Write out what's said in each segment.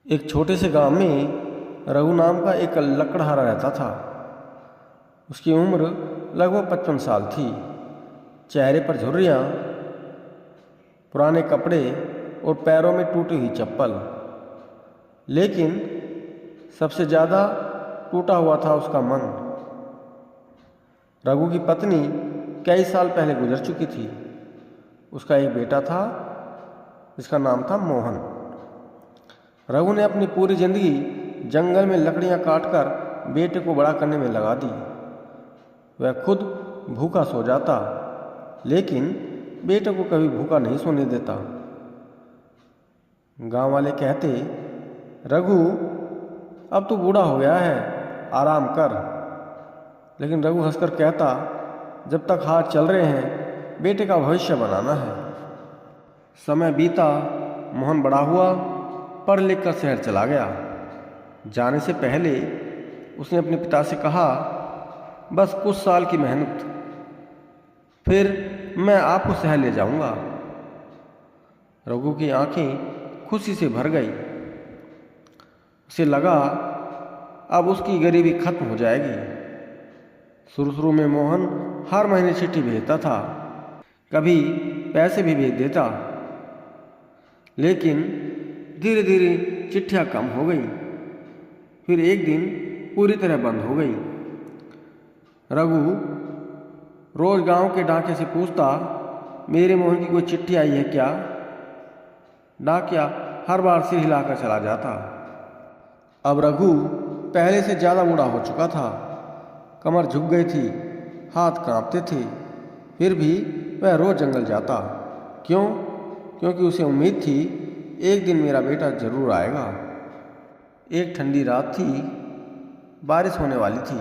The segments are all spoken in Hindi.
एक छोटे से गांव में रघु नाम का एक लकड़हारा रहता था। उसकी उम्र लगभग 55 साल थी। चेहरे पर झुर्रियाँ, पुराने कपड़े और पैरों में टूटी हुई चप्पल। लेकिन सबसे ज़्यादा टूटा हुआ था उसका मन। रघु की पत्नी कई साल पहले गुजर चुकी थी। उसका एक बेटा था जिसका नाम था मोहन। रघु ने अपनी पूरी जिंदगी जंगल में लकड़ियां काटकर बेटे को बड़ा करने में लगा दी। वह खुद भूखा सो जाता, लेकिन बेटे को कभी भूखा नहीं सोने देता। गांव वाले कहते, रघु अब तो बूढ़ा हो गया है, आराम कर। लेकिन रघु हंसकर कहता, जब तक हाथ चल रहे हैं बेटे का भविष्य बनाना है। समय बीता, मोहन बड़ा हुआ, पढ़ लिख कर शहर चला गया। जाने से पहले उसने अपने पिता से कहा, बस कुछ साल की मेहनत, फिर मैं आपको शहर ले जाऊंगा। रघु की आंखें खुशी से भर गई। उसे लगा अब उसकी गरीबी खत्म हो जाएगी। शुरू में मोहन हर महीने चिट्ठी भेजता था, कभी पैसे भी भेज देता, लेकिन धीरे धीरे चिट्ठियाँ कम हो गई। फिर एक दिन पूरी तरह बंद हो गई। रघु रोज गांव के डाके से पूछता, मेरे मोहन की कोई चिट्ठी आई है क्या? डाकिया हर बार सिर हिलाकर चला जाता। अब रघु पहले से ज़्यादा बूढ़ा हो चुका था। कमर झुक गई थी, हाथ कांपते थे। फिर भी वह रोज जंगल जाता। क्यों? क्योंकि उसे उम्मीद थी एक दिन मेरा बेटा जरूर आएगा। एक ठंडी रात थी, बारिश होने वाली थी।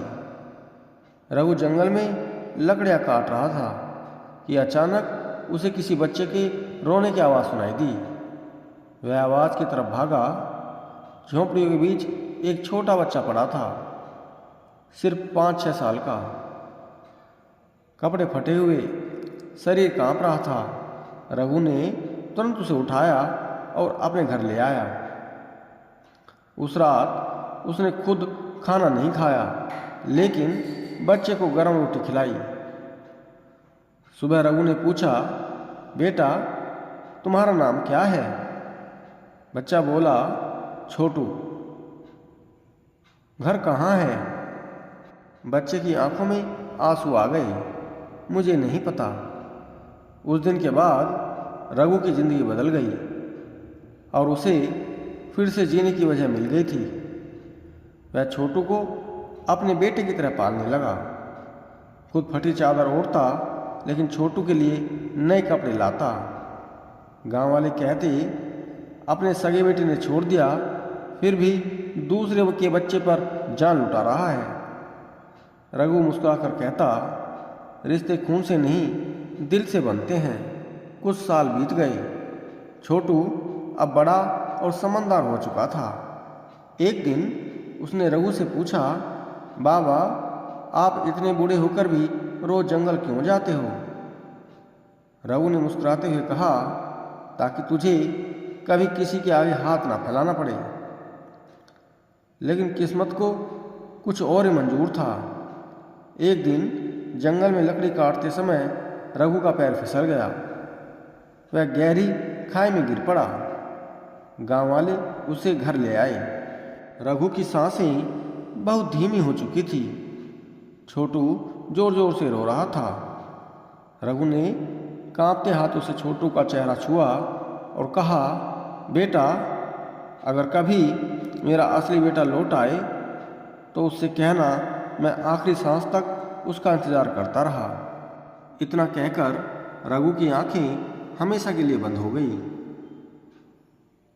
रघु जंगल में लकड़ियाँ काट रहा था कि अचानक उसे किसी बच्चे के रोने की आवाज़ सुनाई दी। वह आवाज़ की तरफ भागा। झोंपड़ियों के बीच एक छोटा बच्चा पड़ा था, सिर्फ 5-6 साल का। कपड़े फटे हुए, शरीर कांप रहा था। रघु ने तुरंत उसे उठाया और अपने घर ले आया। उस रात उसने खुद खाना नहीं खाया, लेकिन बच्चे को गर्म रोटी खिलाई। सुबह रघु ने पूछा, बेटा तुम्हारा नाम क्या है? बच्चा बोला, छोटू। घर कहाँ है? बच्चे की आंखों में आंसू आ गए। मुझे नहीं पता। उस दिन के बाद रघु की जिंदगी बदल गई और उसे फिर से जीने की वजह मिल गई थी। वह छोटू को अपने बेटे की तरह पालने लगा। खुद फटी चादर ओढ़ता, लेकिन छोटू के लिए नए कपड़े लाता। गांव वाले कहते, अपने सगे बेटे ने छोड़ दिया, फिर भी दूसरे के बच्चे पर जान लुटा रहा है। रघु मुस्कुराकर कहता, रिश्ते खून से नहीं दिल से बनते हैं। कुछ साल बीत गए। छोटू अब बड़ा और समझदार हो चुका था। एक दिन उसने रघु से पूछा, बाबा आप इतने बूढ़े होकर भी रोज जंगल क्यों जाते हो? रघु ने मुस्कुराते हुए कहा, ताकि तुझे कभी किसी के आगे हाथ ना फैलाना पड़े। लेकिन किस्मत को कुछ और ही मंजूर था। एक दिन जंगल में लकड़ी काटते समय रघु का पैर फिसल गया। वह गहरी खाई में गिर पड़ा। गांव वाले उसे घर ले आए। रघु की सांसें बहुत धीमी हो चुकी थी। छोटू जोर जोर से रो रहा था। रघु ने कांपते हाथों से छोटू का चेहरा छुआ और कहा, बेटा अगर कभी मेरा असली बेटा लौट आए तो उससे कहना मैं आखिरी सांस तक उसका इंतज़ार करता रहा। इतना कहकर रघु की आंखें हमेशा के लिए बंद हो गई।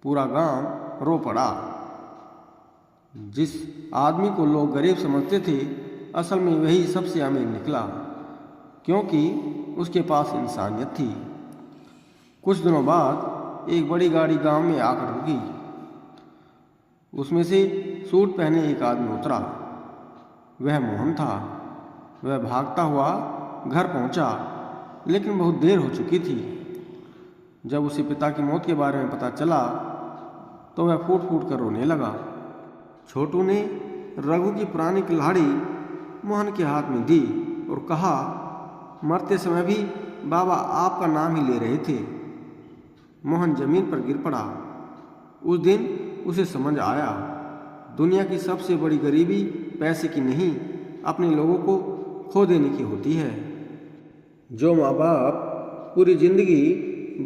पूरा गांव रो पड़ा। जिस आदमी को लोग गरीब समझते थे, असल में वही सबसे अमीर निकला, क्योंकि उसके पास इंसानियत थी। कुछ दिनों बाद एक बड़ी गाड़ी गांव में आकर रुकी। उसमें से सूट पहने एक आदमी उतरा। वह मोहन था। वह भागता हुआ घर पहुंचा, लेकिन बहुत देर हो चुकी थी। जब उसे पिता की मौत के बारे में पता चला तो वह फूट फूट कर रोने लगा। छोटू ने रघु की पुरानी कुल्हाड़ी मोहन के हाथ में दी और कहा, मरते समय भी बाबा आपका नाम ही ले रहे थे। मोहन जमीन पर गिर पड़ा। उस दिन उसे समझ आया, दुनिया की सबसे बड़ी गरीबी पैसे की नहीं, अपने लोगों को खो देने की होती है। जो माँ बाप पूरी जिंदगी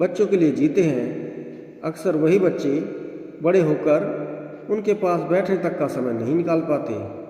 बच्चों के लिए जीते हैं, अक्सर वही बच्चे बड़े होकर उनके पास बैठने तक का समय नहीं निकाल पाते।